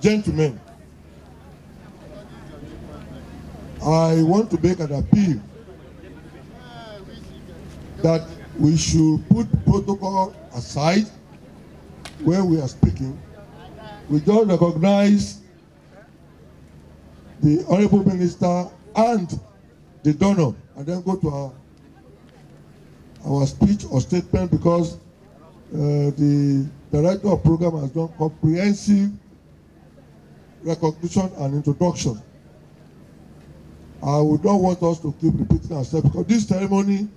Gentlemen, I want to make an appeal that we should put protocol aside when we are speaking. We just recognize the Honourable Minister and the donor and then go to our speech or statement, because the Director of Program has done comprehensive recognition and introduction. I would not want us to keep repeating ourselves, because this ceremony,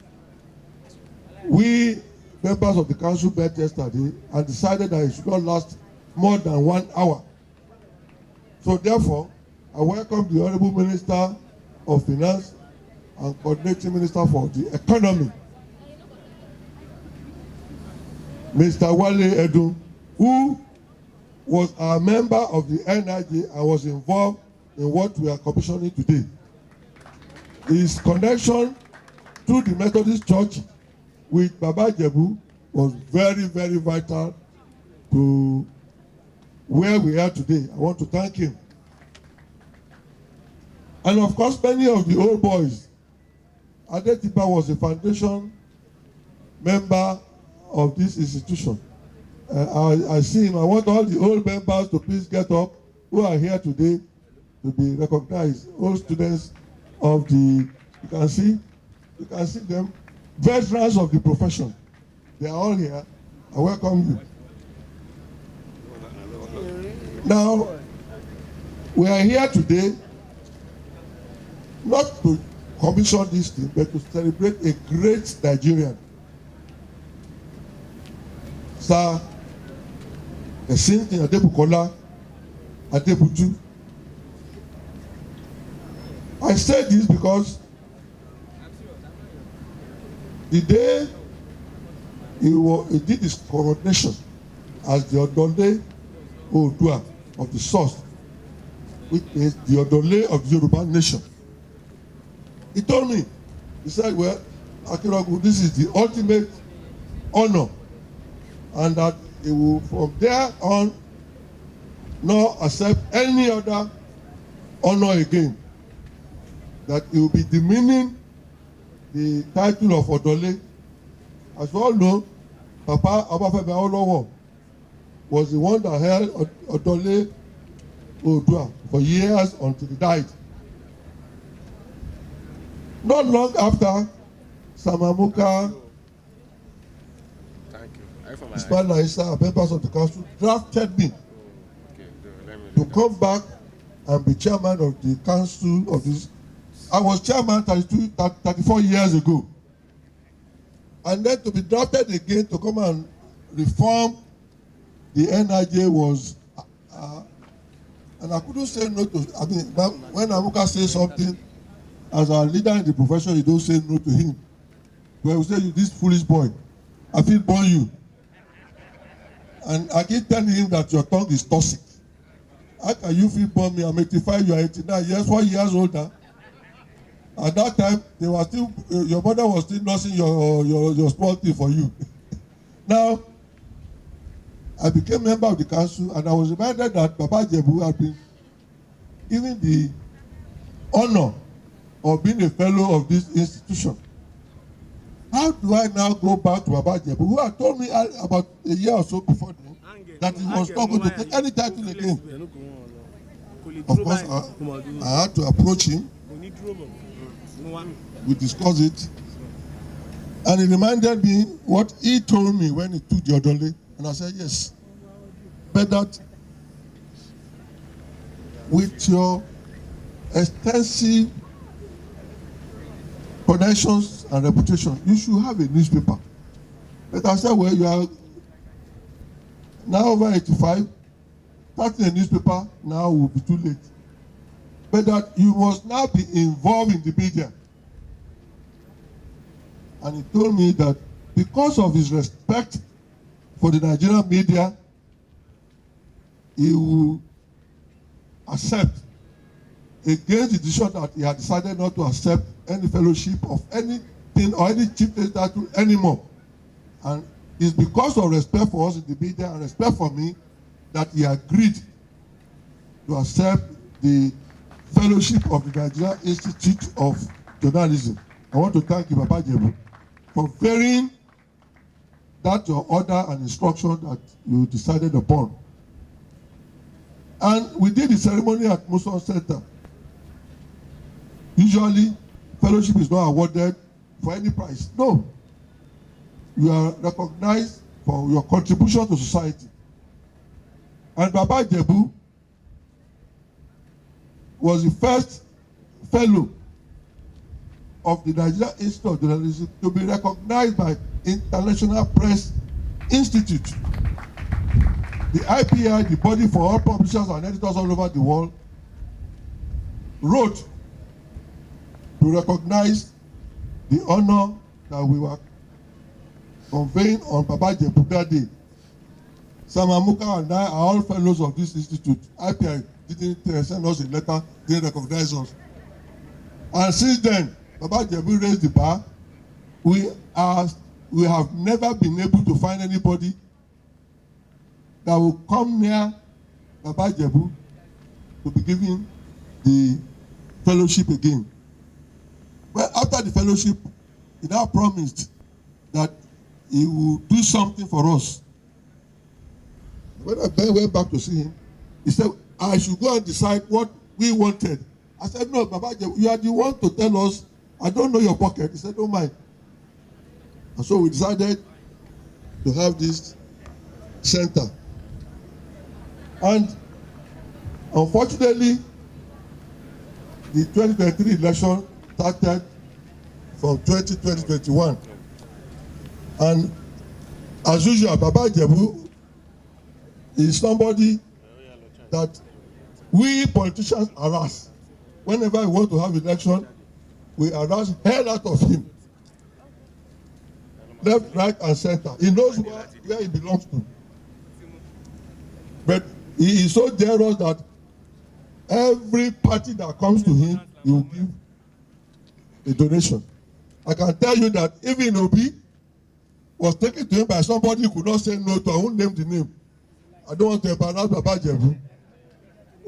we members of the council met yesterday and decided that it should not last more than 1 hour. So therefore, I welcome the Honourable Minister of Finance and Coordinating Minister for the Economy, Mr. Wale Edun, who was a member of the NIJ and was involved in what we are commissioning today. His connection to the Methodist Church with Baba Ijebu was very, very vital to where we are today. I want to thank him. And of course, many of the old boys. Adetiba was a foundation member of this institution. I see him. I want all the old members to please get up who are here today to be recognized. All students of the, you can see them, veterans of the profession. They are all here. I welcome you. Now, we are here today not to commission this thing, but to celebrate a great Nigerian. Sir Kensington Adebutu. I say this because the day he did his coronation as the Odole Oodua of the source, which is the Odole of the Yoruba nation, he told me, he said, well, Akiragu, this is the ultimate honor, and that he will from there on not accept any other honor again, that he will be demeaning the title of Odole. As we all know, Papa Obafemi Awolowo was the one that held Odole Oodua for years until he died. Not long after, Samamuka, Ismail Isa, members of the council, drafted me to come back and be chairman of the council of this. I was chairman 34 years ago. And then to be drafted again to come and reform the NIJ was, and I couldn't say no to, I mean, when Amuka says something, as our leader in the profession, you don't say no to him. But we say, you this foolish boy, I feel born you. And I keep telling him that your tongue is toxic. How can you feel born me? I'm 85, you are 89 years, 4 years older. At that time, they were still, your mother was still nursing your small thing for you. Now, I became member of the council, and I was reminded that Baba Ijebu had been given the honor of being a fellow of this institution. How do I now go back to Baba Ijebu, who had told me about a year or so before then, that he was not going to take any title again? Of course, I had to approach him. We discussed it. And he reminded me what he told me when he took the Odole. And I said, yes. But that with your extensive connections and reputation, you should have a newspaper. But I said, well, you are now over 85. Starting a newspaper now will be too late. But that you must now be involved in the media. And he told me that because of his respect for the Nigerian media, he will accept, against the decision that he had decided not to accept any fellowship of anything or any chief title anymore. And it's because of respect for us in the media and respect for me that he agreed to accept the fellowship of the Nigerian Institute of Journalism. I want to thank you, Baba Ijebu, for varying that your order and instruction that you decided upon. And we did the ceremony at Muson Center. Usually, fellowship is not awarded for any price. No. You are recognized for your contribution to society. And Baba Ijebu was the first fellow of the Nigerian Institute of Journalism to be recognized by International Press Institute. The IPI, the body for all publishers and editors all over the world, wrote to recognize the honor that we were conveying on Baba Ijebu Day. Sam Amuka and I are all fellows of this institute. IPI didn't send us a letter, didn't recognize us. And since then, Baba Ijebu raised the bar. We have never been able to find anybody that will come near Baba Ijebu to be given the fellowship again. But after the fellowship, he now promised that he will do something for us. When I then went back to see him, he said, I should go and decide what we wanted. I said, no, Baba Ijebu, you are the one to tell us. I don't know your pocket. He said, don't mind. And so we decided to have this center. And unfortunately, the 2023 election started from 2021. And as usual, Baba Ijebu is somebody that we politicians harass. Whenever we want to have election, we harass hell out of him. Left, right, and center. He knows where he belongs to. But he is so generous that every party that comes to him, he will give a donation. I can tell you that even Obi was taken to him by somebody who could not say no to. I won't name the name. I don't want to embarrass Baba Ijebu.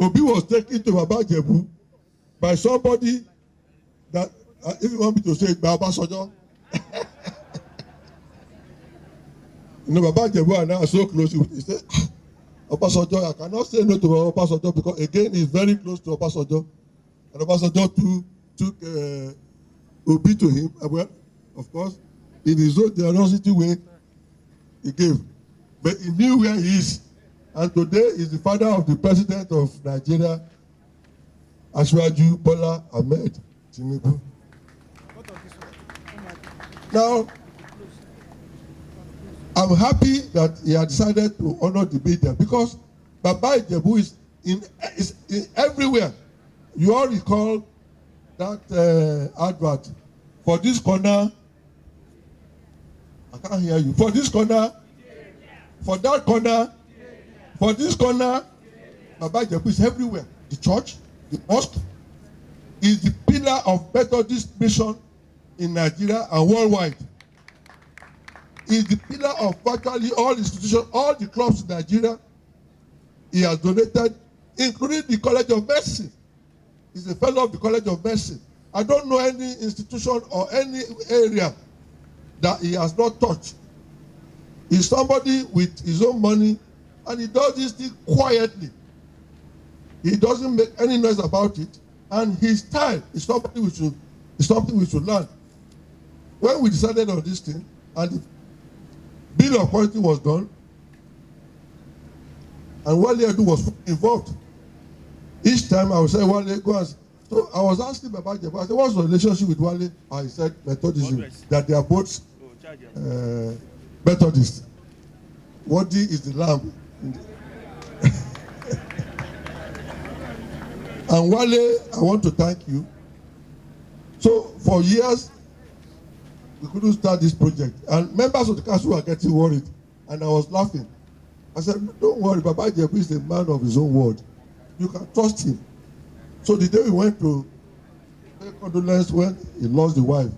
Obi was taken to Baba Ijebu by somebody that, if you want me to say it, Baba Sojo. You know, Baba Ijebu and I are so close. He said, Obasanjo, I cannot say no to Obasanjo because again he's very close to Obasanjo. And Obasanjo took Obi to him. Well, of course, in his own generosity way, he gave. But he knew where he is. And today is the father of the president of Nigeria, Asiwaju Bola Ahmed Tinubu. Now, I'm happy that he had decided to honor the media because Baba Ijebu is in everywhere. You all recall that advert for this corner. I can't hear you. For this corner, for that corner, for this corner, Baba Ijebu is everywhere. The church, the mosque, is the pillar of Methodist mission in Nigeria and worldwide. Is the pillar of virtually all institutions, all the clubs in Nigeria. He has donated, including the College of Medicine. He's a fellow of the College of Medicine. I don't know any institution or any area that he has not touched. He's somebody with his own money, and he does this thing quietly. He doesn't make any noise about it, and his style is something we should learn. When we decided on this thing, and the bill of quality was done, and Wale Edu was involved. Each time I would say, Wale, go and... So I was asking Baba Ijebu, I said, what's the relationship with Wale? And he said, Methodism, that they are both Methodists. Wadi is the lamb. And Wale, I want to thank you. So for years, we couldn't start this project. And members of the council were getting worried. And I was laughing. I said, don't worry, Baba Ijebu is a man of his own word. You can trust him. So the day we went to pay condolence when he lost the wife,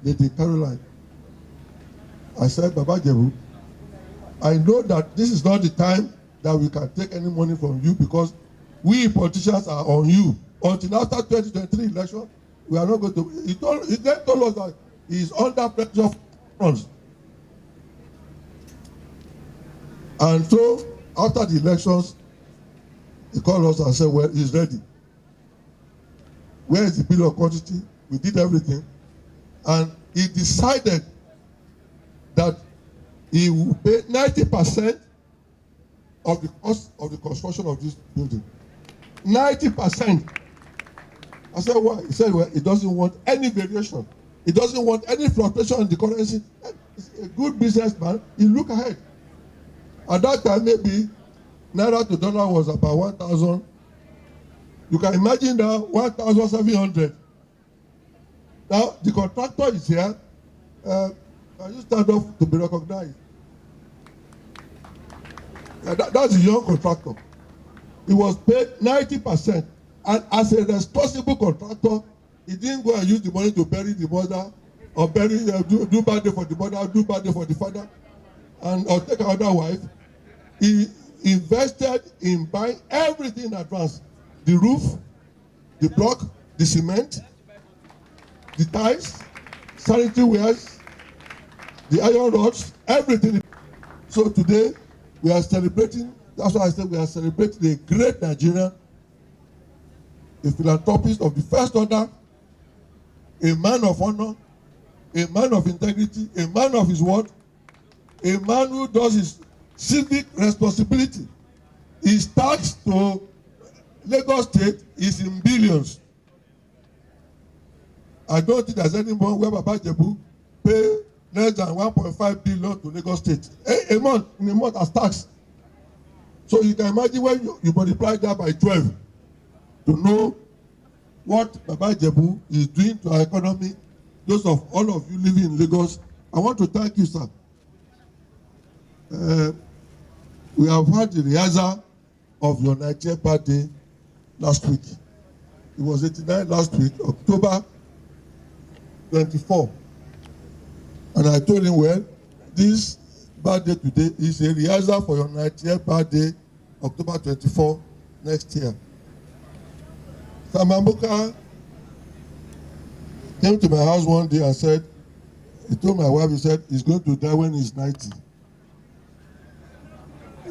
Lady Caroline, I said, Baba Ijebu, I know that this is not the time that we can take any money from you because we politicians are on you. Until after 2023 election, we are not going to. He then told us that he is under pressure funds. And so, after the elections, he called us and said, well, he's ready. Where is the bill of quantity? We did everything. And he decided that he will pay 90% of the cost of the construction of this building. 90%. I said, why? He said, well, he doesn't want any variation. He doesn't want any fluctuation in the currency. He's a good businessman. He look ahead. At that time, maybe Naira to dollar was about 1,000. You can imagine now 1,700. Now, the contractor is here. Can you stand up to be recognized? That's a young contractor. He was paid 90%. And as a responsible contractor, he didn't go and use the money to bury the mother or do bad day for the mother, do bad day for the father, or take another wife. He invested in buying everything in advance. The roof, the block, the cement, the tiles, sanitary wares, the iron rods, everything. So today, we are celebrating, that's why I said we are celebrating a great Nigerian, a philanthropist of the first order, a man of honor, a man of integrity, a man of his word, a man who does his civic responsibility. His tax to Lagos State is in billions. I don't think there's anyone where Baba Ijebu pay less than 1.5 billion to Lagos State a month, in a month as tax. So you can imagine when you multiply that by 12 to know what Baba Ijebu is doing to our economy. Those of all of you living in Lagos, I want to thank you, sir. We have had the rehearsal of your Nigerian birthday last week. It was 89 last week, October 24. And I told him, well, this birthday today is a rehearsal for your Nigerian birthday, October 24 next year. Samamuka came to my house one day and said, he told my wife, he said, he's going to die when he's 90.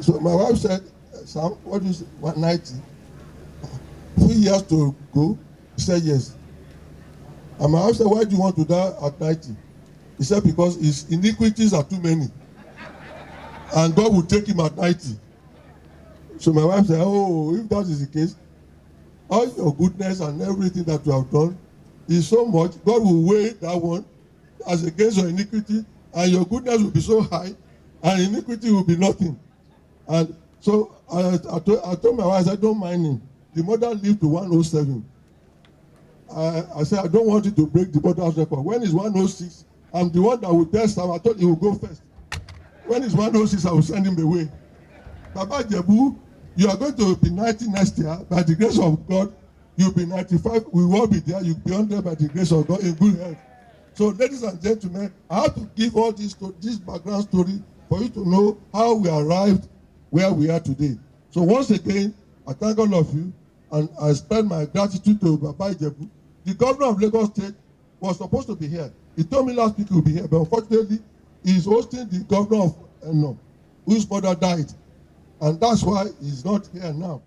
So my wife said, Sam, what do you say, 90? 3 years to go? He said, yes. And my wife said, why do you want to die at 90? He said, because his iniquities are too many. And God will take him at 90. So my wife said, oh, if that is the case, all your goodness and everything that you have done is so much, God will weigh that one as against your iniquity, and your goodness will be so high, and iniquity will be nothing. And so I told my wife, I said, don't mind him. The mother lived to 107. I said, I don't want you to break the mother's record. When it's 106, I'm the one that will test him. I thought he will go first. When it's 106, I will send him away. Baba Ijebu, you are going to be 90 next year. By the grace of God, you'll be 95. We will all be there. You'll be 100 by the grace of God in good health. So, ladies and gentlemen, I have to give all this background story for you to know how we arrived where we are today. So once again, I thank all of you, and I extend my gratitude to Baba Ijebu. The governor of Lagos State was supposed to be here. He told me last week he will be here, but unfortunately, he's hosting the governor of whose mother died. And that's why he's not here now.